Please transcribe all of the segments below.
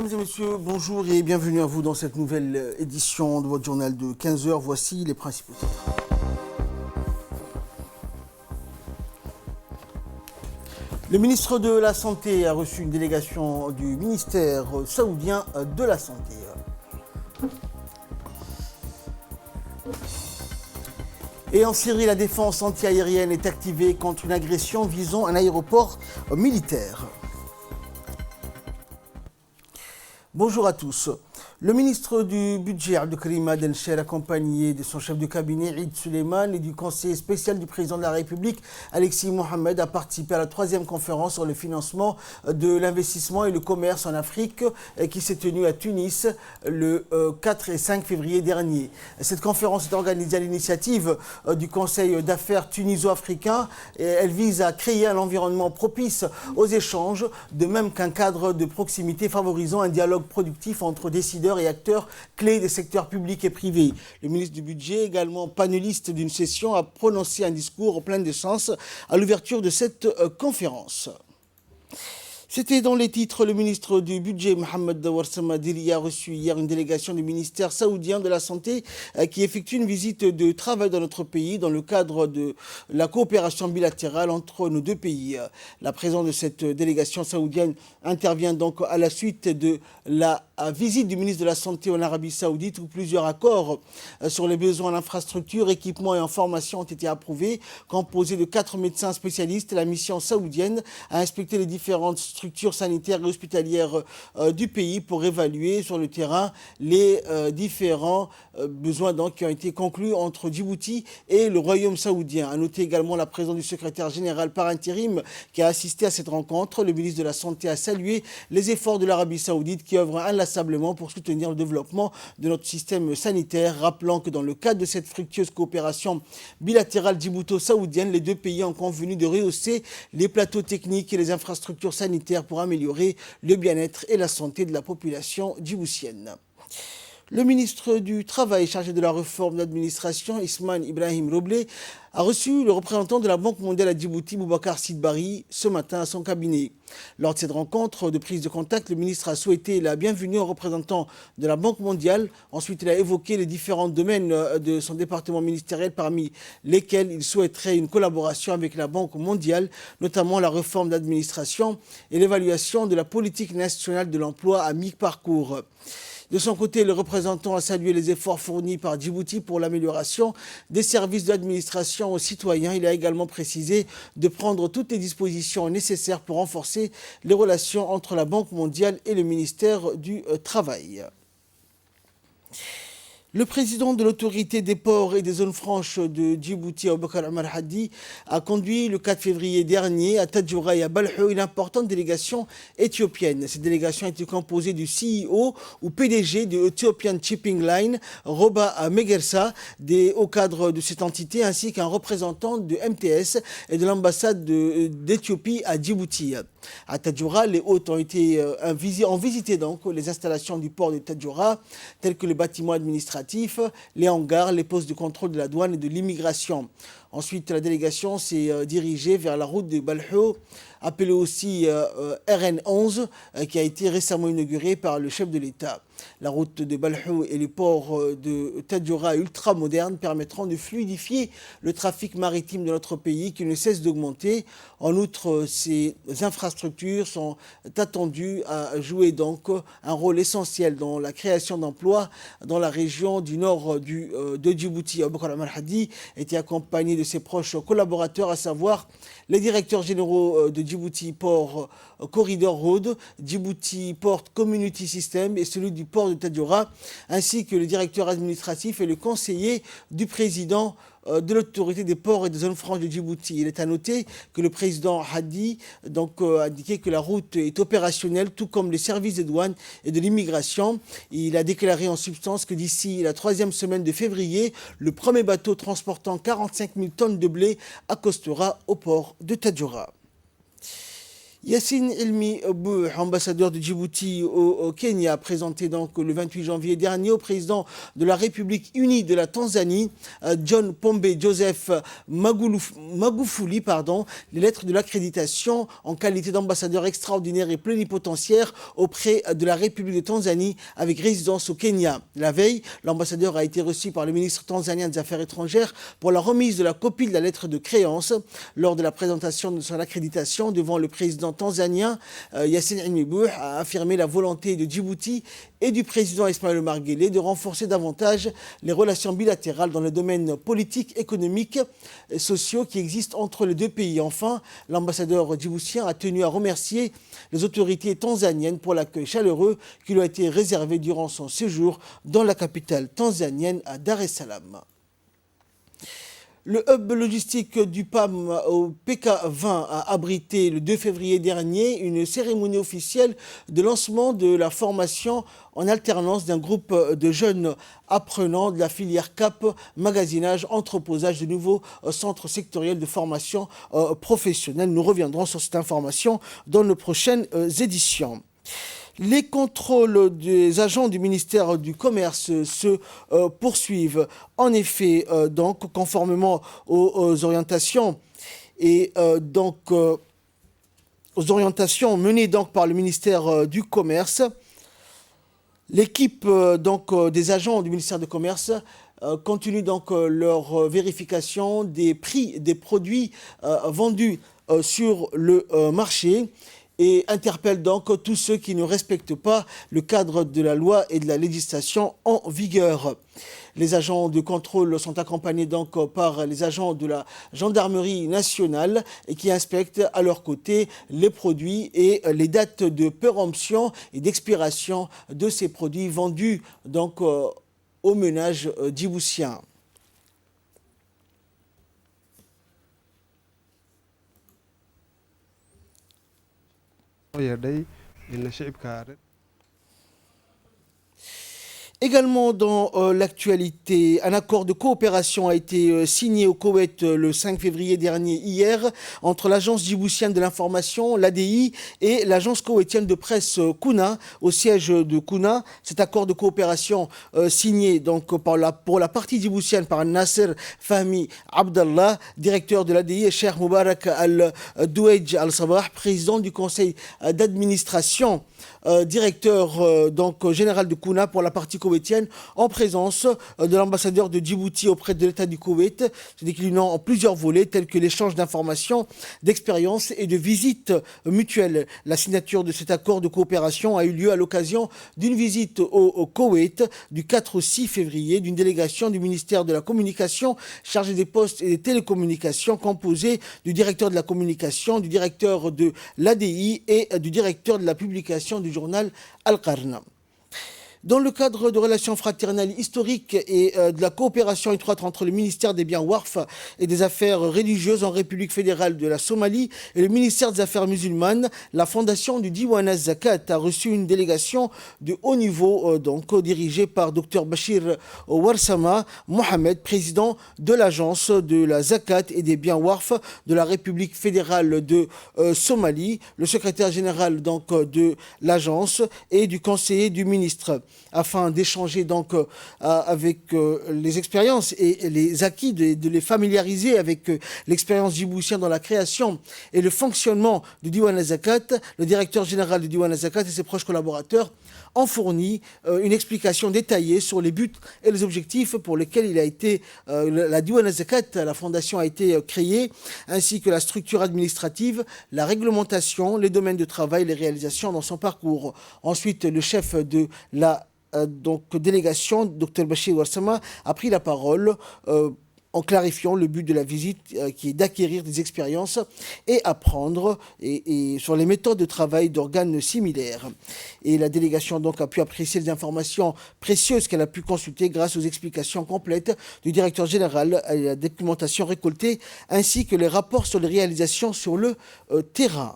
Mesdames et messieurs, bonjour et bienvenue à vous dans cette nouvelle édition de votre journal de 15 heures. Voici les principaux titres. Le ministre de la Santé a reçu une délégation du ministère saoudien de la Santé. Et en Syrie, la défense antiaérienne est activée contre une agression visant un aéroport militaire. Bonjour à tous. Le ministre du Budget, Abdelkarim Adencher, accompagné de son chef de cabinet, Eid Suleiman, et du conseiller spécial du président de la République, Alexis Mohamed, a participé à la 3e conférence sur le financement de l'investissement et le commerce en Afrique qui s'est tenue à Tunis le 4 et 5 février dernier. Cette conférence est organisée à l'initiative du Conseil d'affaires tuniso-africain et elle vise à créer un environnement propice aux échanges, de même qu'un cadre de proximité favorisant un dialogue productif entre décideurs et acteurs clés des secteurs publics et privés. Le ministre du Budget, également panéliste d'une session, a prononcé un discours plein de sens à l'ouverture de cette conférence. C'était dans les titres. Le ministre du Budget, Mohamed Warsama Dili, a reçu hier une délégation du ministère saoudien de la Santé qui effectue une visite de travail dans notre pays dans le cadre de la coopération bilatérale entre nos deux pays. La présence de cette délégation saoudienne intervient donc à la suite de la visite du ministre de la Santé en Arabie Saoudite où plusieurs accords sur les besoins en infrastructures, équipements et en formation ont été approuvés. Composé de 4 médecins spécialistes, la mission saoudienne a inspecté les différentes structures sanitaires et hospitalières du pays pour évaluer sur le terrain les différents besoins donc, qui ont été conclus entre Djibouti et le Royaume saoudien. A noter également la présence du secrétaire général par intérim qui a assisté à cette rencontre. Le ministre de la Santé a salué les efforts de l'Arabie saoudite qui œuvre inlassablement pour soutenir le développement de notre système sanitaire, rappelant que dans le cadre de cette fructueuse coopération bilatérale djibouto-saoudienne, les deux pays ont convenu de rehausser les plateaux techniques et les infrastructures sanitaires pour améliorer le bien-être et la santé de la population djiboutienne. Le ministre du Travail chargé de la réforme de l'administration, Ismaël Ibrahim Roblé, a reçu le représentant de la Banque mondiale à Djibouti, Boubacar Sidbari, ce matin à son cabinet. Lors de cette rencontre de prise de contact, le ministre a souhaité la bienvenue aux représentants de la Banque mondiale. Ensuite, il a évoqué les différents domaines de son département ministériel, parmi lesquels il souhaiterait une collaboration avec la Banque mondiale, notamment la réforme de l'administration et l'évaluation de la politique nationale de l'emploi à mi-parcours. De son côté, le représentant a salué les efforts fournis par Djibouti pour l'amélioration des services de l'administration aux citoyens. Il a également précisé de prendre toutes les dispositions nécessaires pour renforcer les relations entre la Banque mondiale et le ministère du Travail. Le président de l'autorité des ports et des zones franches de Djibouti, Aboubakar Omar Hadi, a conduit le 4 février dernier à Tadjoura et à Balhou une importante délégation éthiopienne. Cette délégation était composée du CEO ou PDG de Ethiopian Shipping Line, Roba Megersa, des hauts cadres de cette entité, ainsi qu'un représentant de MTS et de l'ambassade d'Éthiopie à Djibouti. À Tadjoura, les hôtes ont visité donc les installations du port de Tadjoura, telles que le bâtiment administratif, les hangars, les postes de contrôle de la douane et de l'immigration. Ensuite, la délégation s'est dirigée vers la route de Balhou, appelée aussi RN11, qui a été récemment inaugurée par le chef de l'État. La route de Balhou et le port de Tadjoura ultra-moderne permettront de fluidifier le trafic maritime de notre pays qui ne cesse d'augmenter. En outre, ces infrastructures sont attendues à jouer donc un rôle essentiel dans la création d'emplois dans la région du nord de Djibouti. Aboubakar Omar Hadi était accompagné de ses proches collaborateurs, à savoir les directeurs généraux de Djibouti Port Corridor Road, Djibouti Port Community System et celui du port de Tadjoura, ainsi que le directeur administratif et le conseiller du président de l'autorité des ports et des zones franches de Djibouti. Il est à noter que le président Hadi a indiqué que la route est opérationnelle, tout comme les services de douane et de l'immigration. Il a déclaré en substance que d'ici la 3e semaine de février, le premier bateau transportant 45 000 tonnes de blé accostera au port de Tadjoura. Yassine Elmi Bouh, ambassadeur de Djibouti au Kenya, a présenté donc le 28 janvier dernier au président de la République unie de la Tanzanie, John Pombe Joseph Magufuli, les lettres de l'accréditation en qualité d'ambassadeur extraordinaire et plénipotentiaire auprès de la République de Tanzanie avec résidence au Kenya. La veille, l'ambassadeur a été reçu par le ministre tanzanien des Affaires étrangères pour la remise de la copie de la lettre de créance. Lors de la présentation de son accréditation devant le président tanzanien, Yassine Elmi Bouh a affirmé la volonté de Djibouti et du président Ismaël Omar Guelleh de renforcer davantage les relations bilatérales dans le domaine politique, économique et sociaux qui existent entre les deux pays. Enfin, l'ambassadeur djiboutien a tenu à remercier les autorités tanzaniennes pour l'accueil chaleureux qui lui a été réservé durant son séjour dans la capitale tanzanienne à Dar es Salaam. Le hub logistique du PAM au PK20 a abrité le 2 février dernier une cérémonie officielle de lancement de la formation en alternance d'un groupe de jeunes apprenants de la filière CAP, magasinage, entreposage de nouveaux centres sectoriels de formation professionnelle. Nous reviendrons sur cette information dans nos prochaines éditions. Les contrôles des agents du ministère du Commerce se poursuivent. En effet, donc, conformément aux orientations aux orientations menées donc par le ministère du Commerce, l'équipe des agents du ministère du Commerce continue donc leur vérification des prix des produits vendus sur le marché et interpelle donc tous ceux qui ne respectent pas le cadre de la loi et de la législation en vigueur. Les agents de contrôle sont accompagnés donc par les agents de la gendarmerie nationale et qui inspectent à leur côté les produits et les dates de péremption et d'expiration de ces produits vendus donc aux ménages djiboutiens. Également dans l'actualité, un accord de coopération a été signé au Koweït le 5 février dernier, hier, entre l'agence djiboutienne de l'information, l'ADI, et l'agence koweïtienne de presse Kouna, au siège de Kouna. Cet accord de coopération signé donc pour la partie djiboutienne par Nasser Fahmi Abdallah, directeur de l'ADI, et Cheikh Moubarak Al-Douej Al-Sabah, président du conseil d'administration, directeur général de Kouna pour la partie koweïtienne, en présence de l'ambassadeur de Djibouti auprès de l'État du Koweït, se déclinant en plusieurs volets tels que l'échange d'informations, d'expériences et de visites mutuelles. La signature de cet accord de coopération a eu lieu à l'occasion d'une visite au Koweït du 4 au 6 février d'une délégation du ministère de la Communication chargée des postes et des télécommunications composée du directeur de la communication, du directeur de l'ADI et du directeur de la publication du journal Al-Qarn. Dans le cadre de relations fraternelles historiques et de la coopération étroite entre le ministère des biens Warf et des affaires religieuses en République fédérale de la Somalie et le ministère des affaires musulmanes, la fondation du Diwan Zakat a reçu une délégation de haut niveau dirigée par Dr Bachir Warsama Mohamed, président de l'agence de la Zakat et des biens Warf de la République fédérale de Somalie, le secrétaire général de l'agence et du conseiller du ministre, afin d'échanger avec les expériences et les acquis, de les familiariser avec l'expérience djiboutienne dans la création et le fonctionnement du Diwan Zakat. Le directeur général du Diwan Zakat et ses proches collaborateurs ont fourni une explication détaillée sur les buts et les objectifs pour lesquels il a été, la Diwan Zakat, la fondation a été créée, ainsi que la structure administrative, la réglementation, les domaines de travail, les réalisations dans son parcours. Ensuite, le chef de la délégation, Dr Bachir Warsama, a pris la parole en clarifiant le but de la visite qui est d'acquérir des expériences et apprendre et sur les méthodes de travail d'organes similaires. Et la délégation a pu apprécier les informations précieuses qu'elle a pu consulter grâce aux explications complètes du directeur général et la documentation récoltée ainsi que les rapports sur les réalisations sur le terrain.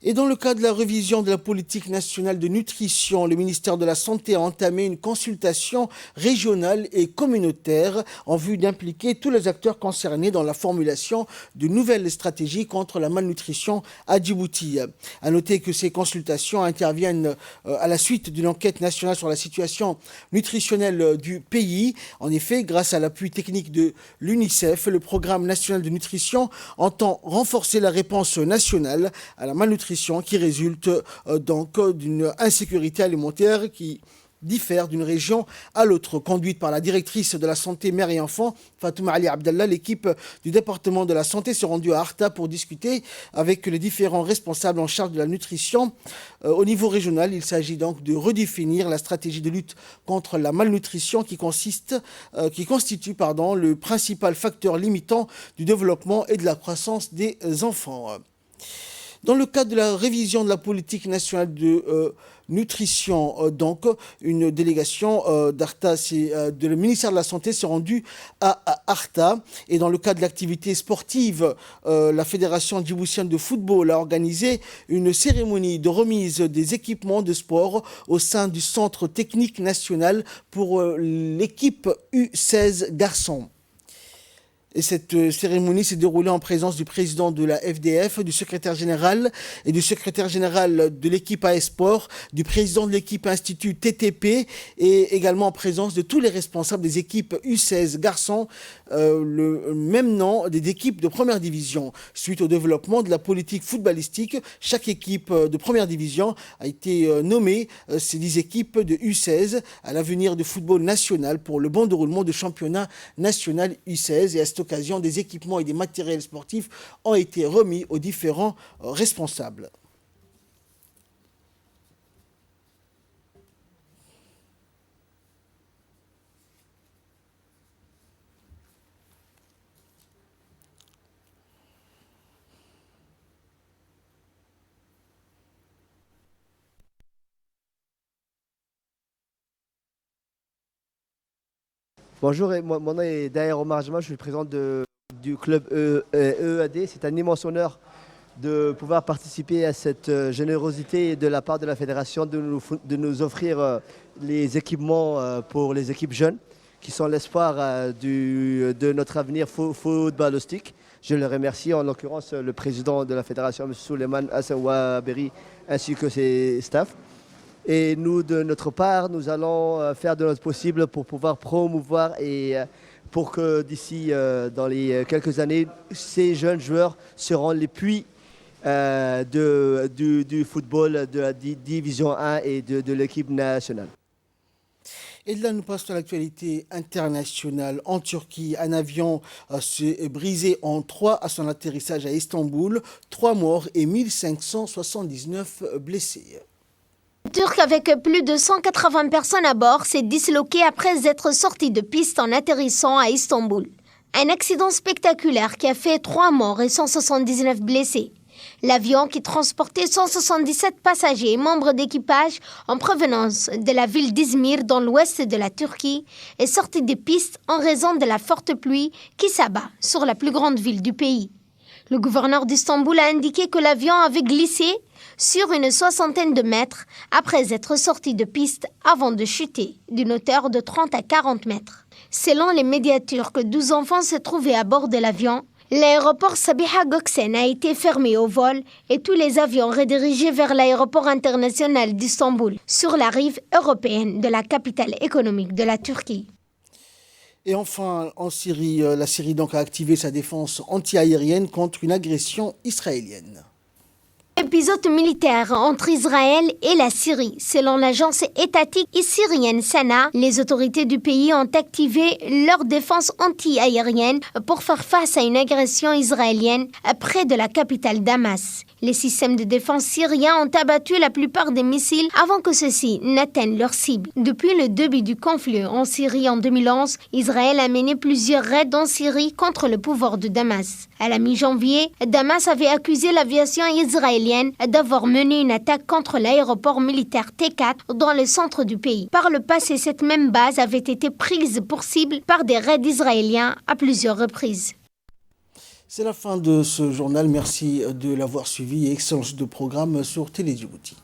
Et dans le cadre de la révision de la politique nationale de nutrition, le ministère de la Santé a entamé une consultation régionale et communautaire en vue d'impliquer tous les acteurs concernés dans la formulation de nouvelles stratégies contre la malnutrition à Djibouti. À noter que ces consultations interviennent à la suite d'une enquête nationale sur la situation nutritionnelle du pays. En effet, grâce à l'appui technique de l'UNICEF, le programme national de nutrition entend renforcer la réponse nationale à la malnutrition qui résulte donc d'une insécurité alimentaire qui diffère d'une région à l'autre. Conduite par la directrice de la santé mère et enfant, Fatouma Ali Abdallah, l'équipe du département de la santé s'est rendue à Arta pour discuter avec les différents responsables en charge de la nutrition. Au niveau régional, il s'agit donc de redéfinir la stratégie de lutte contre la malnutrition qui constitue le principal facteur limitant du développement et de la croissance des enfants. Dans le cadre de la révision de la politique nationale de nutrition, donc une délégation d'Arta, de le ministère de la Santé s'est rendue à Arta. Et dans le cadre de l'activité sportive, la Fédération djiboutienne de football a organisé une cérémonie de remise des équipements de sport au sein du Centre technique national pour l'équipe U16 garçons. Et cette cérémonie s'est déroulée en présence du président de la FDF, du secrétaire général et du secrétaire général de l'équipe AS Sport, du président de l'équipe Institut TTP et également en présence de tous les responsables des équipes U16 garçons, le même nom des équipes de première division. Suite au développement de la politique footballistique, chaque équipe de première division a été nommée, ces 10 équipes de U16, à l'avenir du football national pour le bon déroulement du championnat national U16. Et à cette occasion, des équipements et des matériels sportifs ont été remis aux différents responsables. Bonjour, mon nom est Daher Omar Jama, je suis le président du club EEAD. C'est un immense honneur de pouvoir participer à cette générosité de la part de la fédération de nous offrir les équipements pour les équipes jeunes qui sont l'espoir de notre avenir footballistique. Je le remercie, en l'occurrence le président de la fédération, M. Souleymane Hassan Ouaberi, ainsi que ses staffs. Et nous, de notre part, nous allons faire de notre possible pour pouvoir promouvoir et pour que d'ici, dans les quelques années, ces jeunes joueurs seront les puits du football de la Division 1 et de l'équipe nationale. Et là, nous passons à l'actualité internationale. En Turquie, un avion s'est brisé en 3 à son atterrissage à Istanbul. 3 morts et 1579 blessés. Turc avec plus de 180 personnes à bord s'est disloqué après être sorti de piste en atterrissant à Istanbul. Un accident spectaculaire qui a fait 3 morts et 179 blessés. L'avion qui transportait 177 passagers et membres d'équipage en provenance de la ville d'Izmir dans l'ouest de la Turquie est sorti de piste en raison de la forte pluie qui s'abat sur la plus grande ville du pays. Le gouverneur d'Istanbul a indiqué que l'avion avait glissé sur une 60aine de mètres après être sorti de piste avant de chuter d'une hauteur de 30 à 40 mètres. Selon les médias turcs, 12 enfants se trouvaient à bord de l'avion. L'aéroport Sabiha Gökçen a été fermé au vol et tous les avions redirigés vers l'aéroport international d'Istanbul sur la rive européenne de la capitale économique de la Turquie. Et enfin, en Syrie, la Syrie donc a activé sa défense anti-aérienne contre une agression israélienne. Épisode militaire entre Israël et la Syrie. Selon l'agence étatique syrienne Sana, les autorités du pays ont activé leur défense anti-aérienne pour faire face à une agression israélienne près de la capitale Damas. Les systèmes de défense syriens ont abattu la plupart des missiles avant que ceux-ci n'atteignent leur cible. Depuis le début du conflit en Syrie en 2011, Israël a mené plusieurs raids en Syrie contre le pouvoir de Damas. À la mi-janvier, Damas avait accusé l'aviation israélienne d'avoir mené une attaque contre l'aéroport militaire T4 dans le centre du pays. Par le passé, cette même base avait été prise pour cible par des raids israéliens à plusieurs reprises. C'est la fin de ce journal. Merci de l'avoir suivi et excellence de programme sur Télé Djibouti.